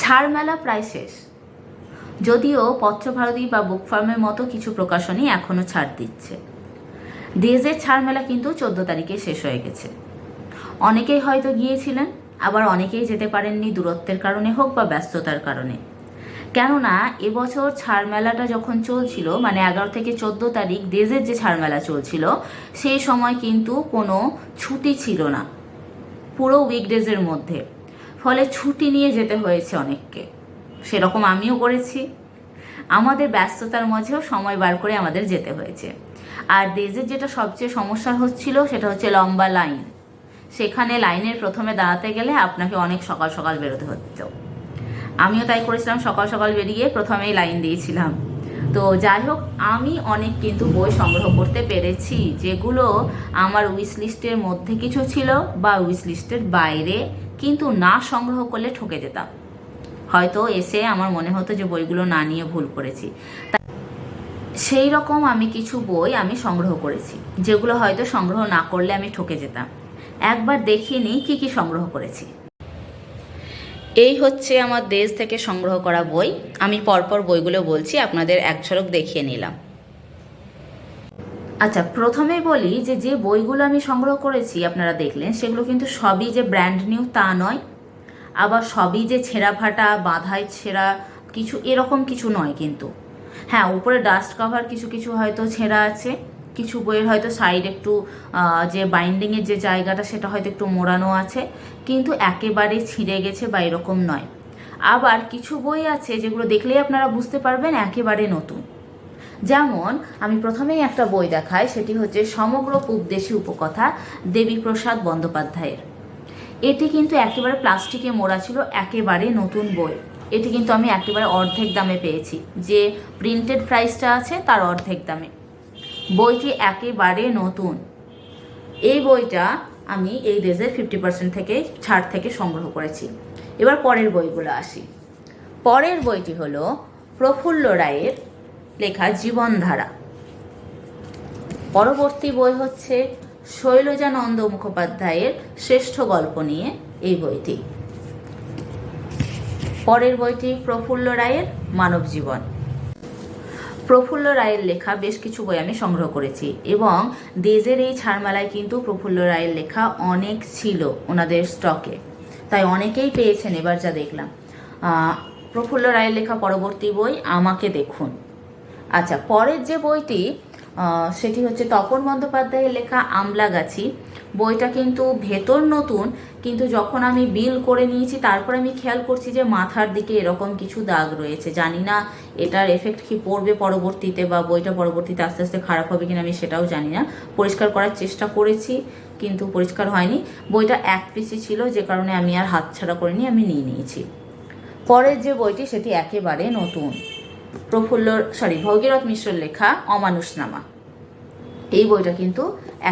ছাড় মেলা প্রায় শেষ, যদিও পত্রভারতী বা বুক ফার্মের মতো কিছু প্রকাশনী এখনও ছাড় দিচ্ছে। ডেজের ছাড় মেলা কিন্তু 14 তারিখে শেষ হয়ে গেছে। অনেকেই হয়তো গিয়েছিলেন, আবার অনেকেই যেতে পারেননি, দূরত্বের কারণে হোক বা ব্যস্ততার কারণে। কেননা এবছর ছাড় মেলাটা যখন চলছিল, মানে 11 থেকে 14 তারিখ ডেজের যে ছাড় মেলা চলছিল, সেই সময় কিন্তু কোনো ছুটি ছিল না পুরো উইকডেজের মধ্যে। ফলে ছুটি নিয়ে যেতে হয়েছে অনেককে, সেরকম আমিও করেছি। আমাদের ব্যস্ততার মাঝেও সময় বার করে আমাদের যেতে হয়েছে। আর ডেজের যেটা সবচেয়ে সমস্যা হচ্ছিল সেটা হচ্ছে লম্বা লাইন। সেখানে লাইনের প্রথমে দাঁড়াতে গেলে আপনাকে অনেক সকাল সকাল বেরোতে হতো। আমিও তাই করেছিলাম, সকাল সকাল বেরিয়ে প্রথমেই লাইন দিয়েছিলাম। তো যাই হোক, আমি অনেক কিন্তু বই সংগ্রহ করতে পেরেছি, যেগুলো আমার উইশ লিস্টের মধ্যে কিছু ছিল বা উইশ লিস্টের বাইরে, কিন্তু না সংগ্রহ করলে ঠকে যেতাম। হয়তো এসে আমার মনে হতো যে বইগুলো না নিয়ে ভুল করেছি। সেই রকম আমি কিছু বই আমি সংগ্রহ করেছি, যেগুলো হয়তো সংগ্রহ না করলে আমি ঠকে যেতাম। একবার দেখিয়ে নিই কী কী সংগ্রহ করেছি। এই হচ্ছে আমার দেশ থেকে সংগ্রহ করা বই। আমি পরপর বইগুলো বলছি, আপনাদের এক ঝলক দেখিয়ে নিলাম। আচ্ছা, প্রথমে বলি যে যে বইগুলো আমি সংগ্রহ করেছি আপনারা দেখলেন, সেগুলো কিন্তু সবই যে ব্র্যান্ড নিউ তা নয়, আবার সবই যে ছেঁড়া ফাটা বাঁধায় ছেঁড়া কিছু এরকম কিছু নয় কিন্তু। হ্যাঁ, উপরে ডাস্ট কভার কিছু কিছু হয়তো ছেঁড়া আছে, কিছু বইয়ের হয়তো সাইড একটু যে বাইন্ডিংয়ের যে জায়গাটা সেটা হয়তো একটু মোড়ানো আছে, কিন্তু একেবারে ছিঁড়ে গেছে বা এরকম নয়। আবার কিছু বই আছে যেগুলো দেখলেই আপনারা বুঝতে পারবেন একেবারে নতুন। যেমন আমি প্রথমেই একটা বই দেখাই, সেটি হচ্ছে সমগ্র উপদেশী উপকথা দেবীপ্রসাদ বন্দ্যোপাধ্যায়ের। এটি কিন্তু একেবারে প্লাস্টিকে মোড়া ছিল, একেবারে নতুন বই। এটি কিন্তু আমি একেবারে অর্ধেক দামে পেয়েছি, যে প্রিন্টেড প্রাইসটা আছে তার অর্ধেক দামে। বইটি একেবারে নতুন। এই বইটা আমি এই ডেজের 50% থেকে ছাড় থেকে সংগ্রহ করেছি। এবার পরের বইগুলো আসি। পরের বইটি হলো প্রফুল্ল রায়ের লেখা জীবনধারা। পরবর্তী বই হচ্ছে শৈলজানন্দ মুখোপাধ্যায়ের শ্রেষ্ঠ গল্প নিয়ে এই বইটি। পরের বইটি প্রফুল্ল রায়ের মানব জীবন। প্রফুল্ল রায়ের লেখা বেশ কিছু বই আমি সংগ্রহ করেছি, এবং দেজের এই ছাড়মেলায় কিন্তু প্রফুল্ল রায়ের লেখা অনেক ছিল ওনাদের স্টকে, তাই অনেকেই পেয়েছেন। এবার যা দেখলাম, প্রফুল্ল রায়ের লেখা পরবর্তী বই আমাকে দেখুন। আচ্ছা, পরের যে বইটি সেটি হচ্ছে তপন বন্দ্যোপাধ্যায়ের লেখা আমলাগাছি। বইটা কিন্তু ভেতর নতুন, কিন্তু যখন আমি বিল করে নিয়েছি তারপর আমি খেয়াল করছি যে মাথার দিকে এরকম কিছু দাগ রয়েছে। জানি না এটার এফেক্ট কি পড়বে পরবর্তীতে, বা বইটা পরবর্তীতে আস্তে আস্তে খারাপ হবে কিনা আমি সেটাও জানি না। পরিষ্কার করার চেষ্টা করেছি কিন্তু পরিষ্কার হয়নি। বইটা এক পিসই ছিল, যে কারণে আমি আর হাতছাড়া করিনি, আমি নিয়ে নিয়েছি। পরের যে বইটি সেটি একেবারে নতুন, ভগীরথ মিশ্রের লেখা অমানুষনামা। এই বইটা কিন্তু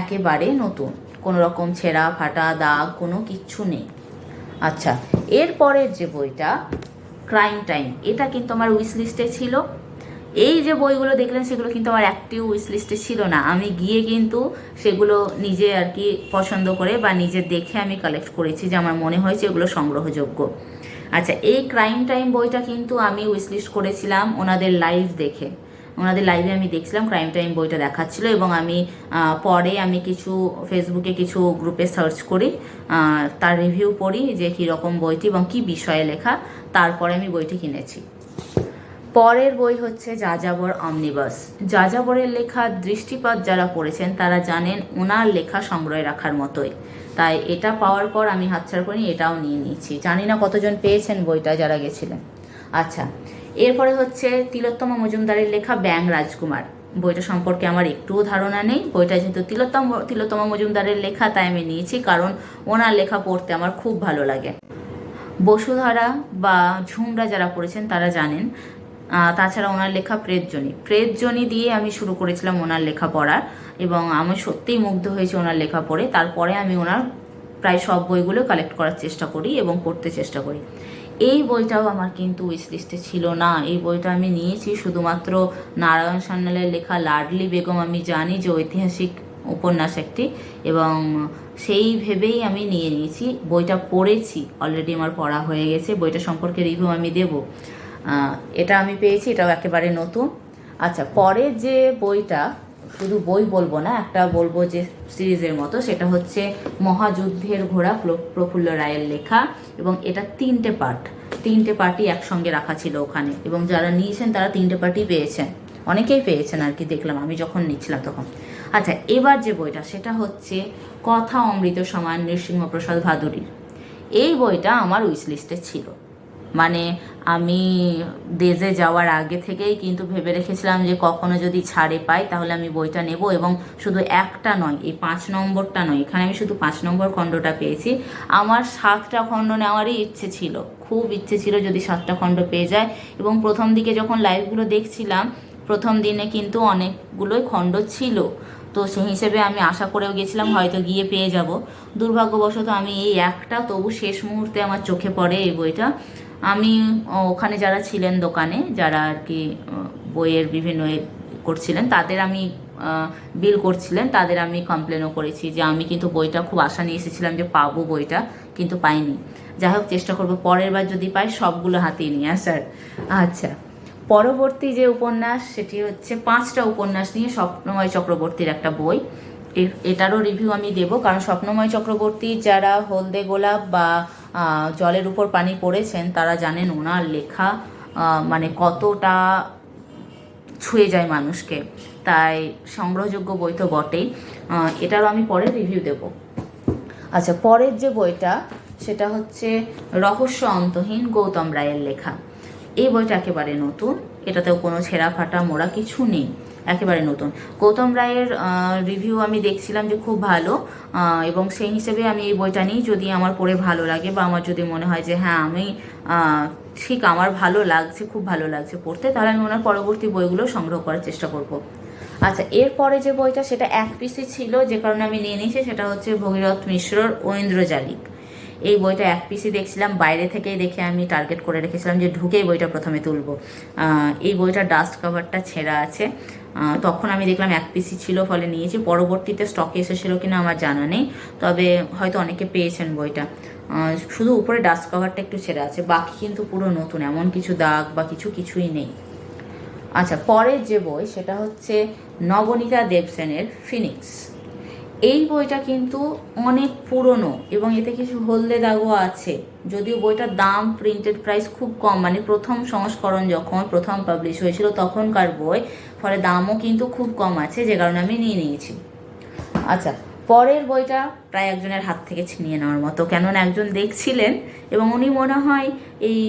একেবারে নতুন, কোনো রকম ছেঁড়া ফাটা দাগ কোনো কিচ্ছু নেই। আচ্ছা, এরপরের যে বইটা ক্রাইম টাইম, এটা কিন্তু আমার উইশ লিস্টে ছিল। এই যে বইগুলো দেখলেন সেগুলো কিন্তু আমার একটিও উইশ লিস্টে ছিল না। আমি গিয়ে কিন্তু সেগুলো নিজে আর কি পছন্দ করে বা নিজে দেখে আমি কালেক্ট করেছি, যে আমার মনে হয়েছে এগুলো সংগ্রহযোগ্য। আচ্ছা, এই ক্রাইম টাইম বইটা কিন্তু আমি উইশ লিস্ট করেছিলাম ওনাদের লাইভ দেখে। ওনাদের লাইভে আমি দেখছিলাম ক্রাইম টাইম বইটা দেখাচ্ছিল, এবং আমি পরে আমি কিছু ফেসবুকে কিছু গ্রুপে সার্চ করি, তার রিভিউ পড়ি যে কীরকম বইটি এবং কী বিষয়ে লেখা, তারপরে আমি বইটি কিনেছি। পরের বই হচ্ছে যাযাবর অমনিবাস। যাযাবরের লেখা দৃষ্টিপাত যারা পড়েছেন তারা জানেন ওনার লেখা সংগ্রহে রাখার মতোই, তাই এটা পাওয়ার পর আমি হাতছাড়া করিনি, এটাও নিয়ে নিয়েছি। জানি না কতজন পেয়েছেন বইটা যারা গেছিলেন। আচ্ছা, এরপরে হচ্ছে তিলোত্তমা মজুমদারের লেখা ব্যাং রাজকুমার। বইটা সম্পর্কে আমার একটুও ধারণা নেই। বইটা যেহেতু তিলোত্তমা মজুমদারের লেখা তাই আমি নিয়েছি, কারণ ওনার লেখা পড়তে আমার খুব ভালো লাগে। বসুধারা বা ঝুমরা যারা পড়েছেন তারা জানেন। তাছাড়া ওনার লেখা প্রেতজনি দিয়ে আমি শুরু করেছিলাম ওনার লেখা পড়ার, এবং আমি সত্যিই মুগ্ধ হয়েছি ওনার লেখা পড়ে। তারপরে আমি ওনার প্রায় সব বইগুলো কালেক্ট করার চেষ্টা করি এবং পড়তে চেষ্টা করি। এই বইটাও আমার কিন্তু উইশ লিস্টে ছিল না। এই বইটা আমি নিয়েছি শুধুমাত্র নারায়ণ সান্যালের লেখা লাডলি বেগম। আমি জানি যে ঐতিহাসিক উপন্যাস একটি, এবং সেই ভেবেই আমি নিয়ে নিয়েছি। বইটা পড়েছি, অলরেডি আমার পড়া হয়ে গেছে। বইটা সম্পর্কে রিভিউ আমি দেব। এটা আমি পেয়েছি, এটাও একেবারে নতুন। আচ্ছা, পরের যে বইটা, শুধু বই বলবো না, একটা বলবো যে সিরিজের মতো, সেটা হচ্ছে মহাযুদ্ধের ঘোড়া, প্রফুল্ল রায়ের লেখা, এবং এটা 3টে পার্ট। 3টে পার্টই একসঙ্গে রাখা ছিল ওখানে, এবং যারা নিয়েছেন তারা 3টে পার্টই পেয়েছেন, অনেকেই পেয়েছেন আর কি, দেখলাম আমি যখন নিচ্ছিলাম তখন। আচ্ছা, এবার যে বইটা সেটা হচ্ছে কথা অমৃত সমান নৃসিংহপ্রসাদ ভাদুড়ীর। এই বইটা আমার উইশ লিস্টে ছিল, মানে আমি দেশে যাওয়ার আগে থেকেই কিন্তু ভেবে রেখেছিলাম যে কখনো যদি ছাড়ে পাই তাহলে আমি বইটা নেব। এবং শুধু একটা নয়, এই 5 নম্বরটা নয়, এখানে আমি শুধু 5 নম্বর খণ্ডটা পেয়েছি। আমার 7টা খণ্ড নেওয়ারই ইচ্ছে ছিল, খুব ইচ্ছে ছিল যদি 7টা খণ্ড পেয়ে যায়। এবং প্রথম দিকে যখন লাইভগুলো দেখছিলাম, প্রথম দিনে কিন্তু অনেকগুলোই খণ্ড ছিল, তো সেই হিসেবে আমি আশা করেও গেছিলাম হয়তো গিয়ে পেয়ে যাব। দুর্ভাগ্যবশত আমি এই একটা, তবু শেষ মুহূর্তে আমার চোখে পড়ে এই বইটা। আমি ওখানে যারা ছিলেন দোকানে, যারা আর কি বইয়ের বিভিন্ন করছিলেন, তাদের আমি বিল করছিলেন, তাদের আমি কমপ্লেনও করেছি যে আমি কিন্তু বইটা খুব আশা নিয়ে এসেছিলাম যে পাবো বইটা, কিন্তু পাইনি। যাই হোক, চেষ্টা করবো পরের বার যদি পাই সবগুলো হাতিয়ে নিয়ে আসার। আচ্ছা, পরবর্তী যে উপন্যাস সেটি হচ্ছে 5টা উপন্যাস নিয়ে স্বপ্নময় চক্রবর্তীর একটা বই। এটারও রিভিউ আমি দেব, কারণ স্বপ্নময় চক্রবর্তী যারা হলদে গোলাপ বা জলের উপর পানি পড়েছেন তারা জানেন ওনার লেখা মানে কতটা ছুঁয়ে যায় মানুষকে, তাই সংগ্রহযোগ্য বই তো বটেই। এটারও আমি পরে রিভিউ দেব। আচ্ছা, পরের যে বইটা সেটা হচ্ছে রহস্য অন্তহীন, গৌতম রায়ের লেখা। এই বইটা একেবারে নতুন, এটাতেও কোনো ছেঁড়া ফাটা মোড়া কিছু নেই, একেবারে নতুন। গৌতম রায়ের রিভিউ আমি দেখছিলাম যে খুব ভালো, এবং সেই হিসেবে আমি এই বইটা নিই। যদি আমার পড়ে ভালো লাগে বা আমার যদি মনে হয় যে হ্যাঁ আমি ঠিক আমার ভালো লাগছে, খুব ভালো লাগছে পড়তে, তাহলে আমি ওনার পরবর্তী বইগুলো সংগ্রহ করার চেষ্টা করব। আচ্ছা, এরপরে যে বইটা সেটা 1 পিসি ছিল, যে কারণে আমি নিয়ে নিয়েছি, সেটা হচ্ছে ভগীরথ মিশ্রর ঐন্দ্রজালিক। এই বইটা 1 পিসি দেখছিলাম, বাইরে থেকেই দেখে আমি টার্গেট করে রেখেছিলাম যে ঢুকেই বইটা প্রথমে তুলব। এই বইটার ডাস্ট কভারটা ছেঁড়া আছে, তখন আমি দেখলাম 1 পিসি ছিল, ফলে নিয়েছি। পরবর্তীতে স্টকে এসেছিল কিনা আমার জানা নেই, তবে হয়তো অনেকে পেয়েছেন বইটা। শুধু উপরে ডাস্ট কভারটা একটু ছেঁড়া আছে, বাকি কিন্তু পুরো নতুন, এমন কিছু দাগ বা কিছুই নেই। আচ্ছা, পরের যে বই সেটা হচ্ছে নবনীতা দেবসেনের ফিনিক্স। এই বইটা কিন্তু অনেক পুরনো এবং এতে কিছু হলদে দাগও আছে, যদিও বইটার দাম প্রিন্টেড প্রাইস খুব কম, মানে প্রথম সংস্করণ যখন প্রথম পাবলিশ হয়েছিল তখনকার বই, ফলে দামও কিন্তু খুব কম আছে, যে কারণে আমি নিয়ে নিয়েছি। আচ্ছা, পরের বইটা প্রায় একজনের হাত থেকে ছিনিয়ে নেওয়ার মতো, কেননা একজন দেখছিলেন এবং উনি মনে হয় এই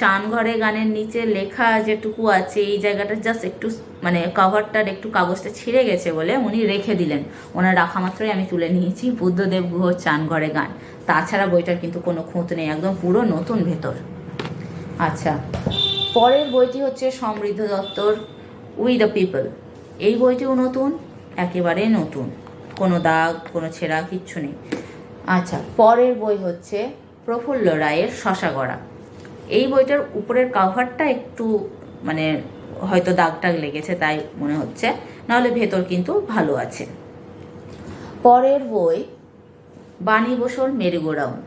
চান ঘরে গানের নিচে লেখা যেটুকু আছে এই জায়গাটা জাস্ট একটু মানে কভারটার একটু কাগজটা ছিঁড়ে গেছে বলে উনি রেখে দিলেন। ওনার রাখা মাত্রই আমি তুলে নিয়েছি, বুদ্ধদেব গুহ চান ঘরে গান। তাছাড়া বইটার কিন্তু কোনো খুঁত নেই, একদম পুরো নতুন ভেতর। আচ্ছা, পরের বইটি হচ্ছে সমৃদ্ধ দত্তর উই দ্য পিপল। এই বইটিও নতুন, একেবারে নতুন, কোনো দাগ কোনো ছেঁড়া কিচ্ছু নেই। আচ্ছা, পরের বই হচ্ছে প্রফুল্ল রায়ের শশাগড়া। এই বইটার উপরের কাভারটা একটু মানে হয়তো দাগ টাগ লেগেছে তাই মনে হচ্ছে, নাহলে ভেতর কিন্তু ভালো আছে। পরের বই বাণী বসুর মেরিগো রাউন্ড।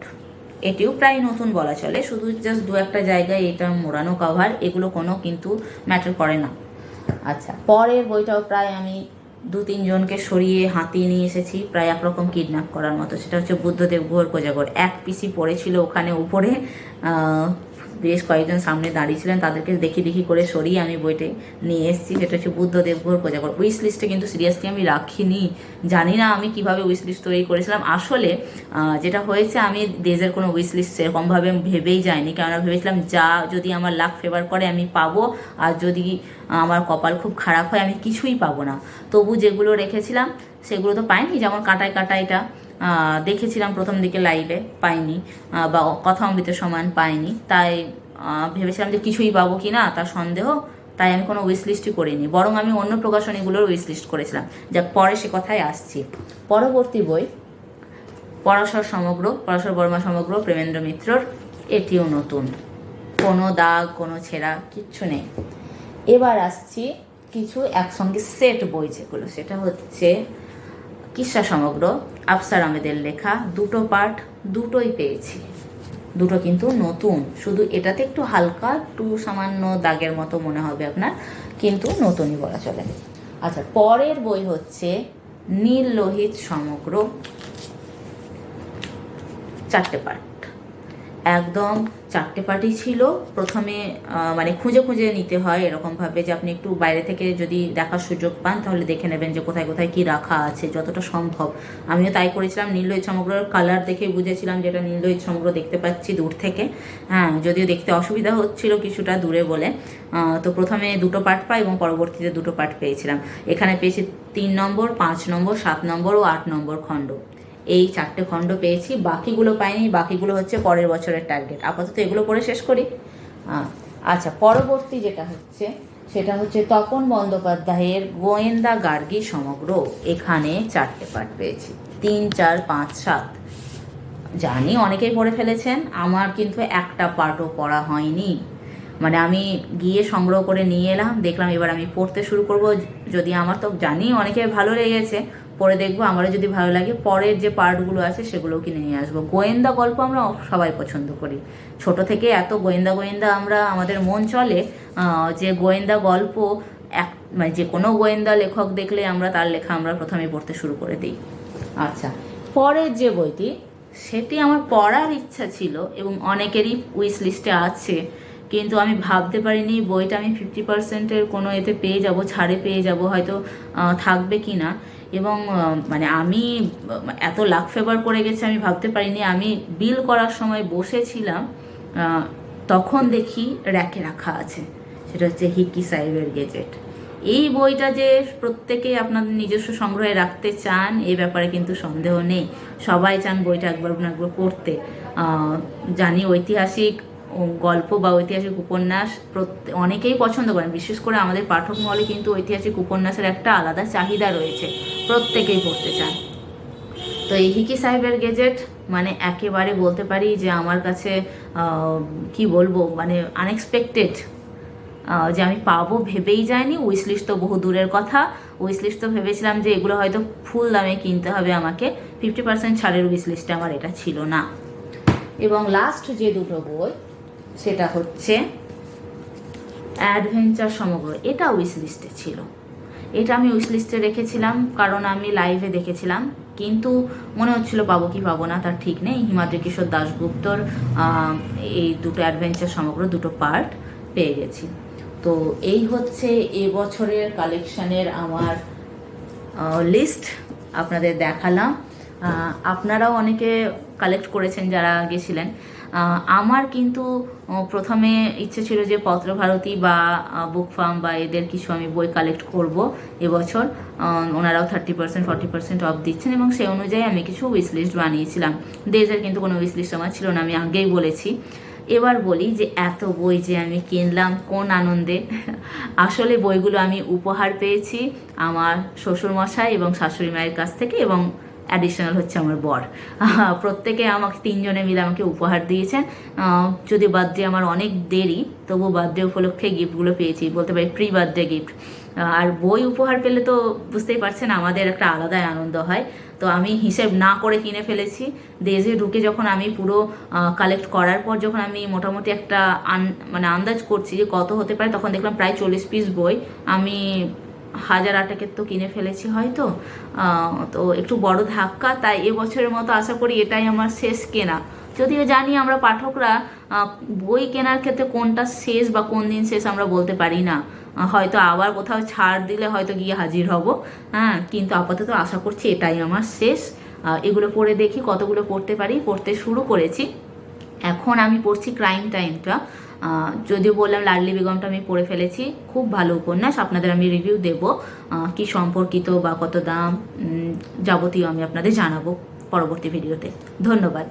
এটিও প্রায় নতুন বলা চলে, শুধু জাস্ট 2-1টা জায়গায় এটা মোড়ানো কাভার, এগুলো কোনো কিন্তু ম্যাটার করে না। আচ্ছা, পরের বইটাও প্রায় আমি 2-3 জনকে সরিয়ে হাতিয়ে নিয়ে এসেছি, প্রায় একরকম কিডন্যাপ করার মতো। সেটা হচ্ছে বুদ্ধদেব গুহর কোজাগর। 1 পিসি পড়েছিল ওখানে উপরে, বেশ কয়েকজন সামনে দাঁড়িয়েছিলেন, তাদেরকে দেখি করে সরিয়ে আমি বইটা নিয়ে এসেছি। সেটা হচ্ছে বুদ্ধদেব গুহর কোজাগর। উইশ লিস্টে কিন্তু সিরিয়াসলি আমি রাখিনি, জানি না আমি কিভাবে উইশ লিস্ট তৈরি করেছিলাম। আসলে যেটা হয়েছে, আমি দেশের কোনো উইশ লিস্ট সেরকমভাবে ভেবেই যাইনি, কেননা ভেবেছিলাম যা যদি আমার লাক ফেভার করে আমি পাবো, আর যদি আমার কপাল খুব খারাপ হয় আমি কিছুই পাবো না। তবু যেগুলো রেখেছিলাম সেগুলো তো পাইনি, যেমন কাটায় কাটাইটা দেখেছিলাম প্রথম দিকে লাইভে, পাইনি, বা কথা অমৃত সমান পাইনি, তাই ভেবেছিলাম যে কিছুই পাবো কি না তার সন্দেহ, তাই আমি কোনো উইশ লিস্টই করিনি, বরং আমি অন্য প্রকাশনীগুলোর উইশ লিস্ট করেছিলাম। যাক, পরে সে কথায় আসছি। পরবর্তী বই পরাশর বর্মা সমগ্র প্রেমেন্দ্র মিত্রর। এটিও নতুন, কোনো দাগ কোনো ছেঁড়া কিচ্ছু নেই। এবার আসছি কিছু একসঙ্গে সেট বই যেগুলো, সেটা হচ্ছে কিসসা সমগ্র আফসার আহমেদের লেখা, 2টো পার্ট, দুটোই পেয়েছি। দুটো কিন্তু নতুন, শুধু এটাতে একটু হালকা একটু সামান্য দাগের মতো মনে হবে আপনার, কিন্তু নতুনই বলা চলে। আচ্ছা, পরের বই হচ্ছে নীল লোহিত সমগ্র, 4টে পার্ট, একদম 4টে পার্টই ছিল। প্রথমে মানে খুঁজে খুঁজে নিতে হয় এরকমভাবে যে আপনি একটু বাইরে থেকে যদি দেখার সুযোগ পান তাহলে দেখে নেবেন যে কোথায় কোথায় কী রাখা আছে যতটা সম্ভব। আমিও তাই করেছিলাম। নীললোহিত সমগ্রের কালার দেখে বুঝেছিলাম যেটা নীললোহিত সমগ্র দেখতে পাচ্ছি দূর থেকে। হ্যাঁ, যদিও দেখতে অসুবিধা হচ্ছিল কিছুটা দূরে বলে। তো প্রথমে 2টো পার্ট পাই এবং পরবর্তীতে 2টো পার্ট পেয়েছিলাম। এখানে পেয়েছি 3 নম্বর, 5 নম্বর, 7 নম্বর ও 8 নম্বর খণ্ড। এই 4টে খণ্ড পেয়েছি, বাকিগুলো পাইনি। বাকিগুলো হচ্ছে পরের বছরের টার্গেট। আপাতত এগুলো পড়ে শেষ করি। আচ্ছা, পরবর্তী যেটা হচ্ছে সেটা হচ্ছে তপন বন্দ্যোপাধ্যায়ের গোয়েন্দা গার্গী সমগ্র। এখানে 4টে পার্ট পেয়েছি, 3, 4, 5, 7। জানি অনেকেই পড়ে ফেলেছেন, আমার কিন্তু একটা পার্টও পড়া হয়নি। মানে আমি গিয়ে সংগ্রহ করে নিয়ে এলাম, দেখলাম এবার আমি পড়তে শুরু করব। যদি আমার তো জানি অনেকে ভালো লেগেছে, পড়ে দেখবো। আমারও যদি ভালো লাগে পরের যে পার্টগুলো আছে সেগুলোও কিনে নিয়ে আসবো। গোয়েন্দা গল্প আমরা সবাই পছন্দ করি, ছোট থেকে এত গোয়েন্দা গোয়েন্দা আমরা আমাদের মন চলে যে গোয়েন্দা গল্প মানে যে কোনো গোয়েন্দা লেখক দেখলে আমরা তার লেখা আমরা প্রথমে পড়তে শুরু করে দিই। আচ্ছা, পরের যে বইটি সেটি আমার পড়ার ইচ্ছা ছিল এবং অনেকেরই উইশ লিস্টে আছে, কিন্তু আমি ভাবতে পারিনি বইটা আমি 50%-এর কোনো এতে পেয়ে যাব, ছাড়ে পেয়ে যাব, হয়তো থাকবে কি না। এবং মানে আমি এত লাক ফেভার করে গেছে আমি ভাবতে পারিনি। আমি বিল করার সময় বসেছিলাম, তখন দেখি র্যাকে রাখা আছে, সেটা হচ্ছে হিকি সাহেবের গেজেট। এই বইটা যে প্রত্যেকে আপনাদের নিজস্ব সংগ্রহে রাখতে চান এ ব্যাপারে কিন্তু সন্দেহ নেই। সবাই চান বইটা একবার না একবার পড়তে। জানি ঐতিহাসিক গল্প বা ঐতিহাসিক উপন্যাস অনেকেই পছন্দ করেন, বিশেষ করে আমাদের পাঠক মহলে কিন্তু ঐতিহাসিক উপন্যাসের একটা আলাদা চাহিদা রয়েছে, প্রত্যেকেই পড়তে চান। তো এই হিকি সাহেবের গেজেট মানে একেবারে বলতে পারি যে আমার কাছে কি বলবো, মানে আনএক্সপেক্টেড, যে আমি পাবো ভেবেই যায়নি। উইশ লিস্ট তো বহু দূরের কথা, উইশ লিস্ট তো ভেবেছিলাম যে এগুলো হয়তো ফুল দামে কিনতে হবে আমাকে, 50% ছাড়ের উইশ লিস্টে আমার এটা ছিল না। এবং লাস্ট যে দুটো বই সেটা হচ্ছে অ্যাডভেঞ্চার সমগ্র, এটা উইশ লিস্টে ছিল। এটা আমি উইশ লিস্টে রেখেছিলাম কারণ আমি লাইভে দেখেছিলাম, কিন্তু মনে হচ্ছিল পাবো কি পাবো না তার ঠিক নেই। হিমাদ্রি কিশোর দাশগুপ্তর এই দুটো অ্যাডভেঞ্চার সমগ্র 2টো পার্ট পেয়ে গেছি। তো এই হচ্ছে এবছরের কালেকশানের আমার লিস্ট, আপনাদের দেখালাম। আপনারাও অনেকে কালেক্ট করেছেন যারা গেছিলেন। আমার কিন্তু প্রথমে ইচ্ছে ছিল যে পত্রভারতী বা বুক ফার্ম বা এদের কিছু আমি বই কালেক্ট করব এবছর। ওনারাও 30% 40% অফ দিচ্ছেন এবং সেই অনুযায়ী আমি কিছু উইশ লিস্ট বানিয়েছিলাম। দেশের কিন্তু কোনো উইশ লিস্ট আমার ছিল না, আমি আগেই বলেছি। এবার বলি যে এত বই যে আমি কিনলাম কোন আনন্দে। আসলে বইগুলো আমি উপহার পেয়েছি আমার শ্বশুরমশাই এবং শাশুড়ি মায়ের কাছ থেকে, এবং অ্যাডিশনাল হচ্ছে আমার বর। প্রত্যেকে আমাকে 3 জনে মিলে আমাকে উপহার দিয়েছেন। যদি বার্থডে আমার অনেক দেরি, তবু বার্থডে উপলক্ষে গিফটগুলো পেয়েছি, বলতে পারি প্রি বার্থডে গিফট। আর বই উপহার পেলে তো বুঝতেই পারছেন আমাদের একটা আলাদাই আনন্দ হয়। তো আমি হিসেব না করে কিনে ফেলেছি। দেশে ঢুকে যখন আমি পুরো কালেক্ট করার পর যখন আমি মোটামুটি একটা মানে আন্দাজ করছি যে কত হতে পারে, তখন দেখলাম প্রায় 40 পিস বই আমি 1008-এর তো কিনে ফেলেছি হয়তো। তো একটু বড় ধাক্কা, তাই এবছরের মতো আশা করি এটাই আমার শেষ কেনা। যদিও জানি আমরা পাঠকরা বই কেনার ক্ষেত্রে কোনটা শেষ বা কোন দিন শেষ আমরা বলতে পারি না, হয়তো আবার কোথাও ছাড় দিলে হয়তো গিয়ে হাজির হব। হ্যাঁ, কিন্তু আপাতত আশা করছি এটাই আমার শেষ। এগুলো পড়ে দেখি কতগুলো পড়তে পারি। পড়তে শুরু করেছি, এখন আমি পড়ছি ক্রাইম টাইমটা। যদিও বললাম লাডলি বেগমটা আমি পড়ে ফেলেছি, খুব ভালো উপন্যাস, আপনাদের আমি রিভিউ দেব কি সম্পর্কিত বা কত দাম যাবতীয় আমি আপনাদের জানাবো পরবর্তী ভিডিওতে। ধন্যবাদ।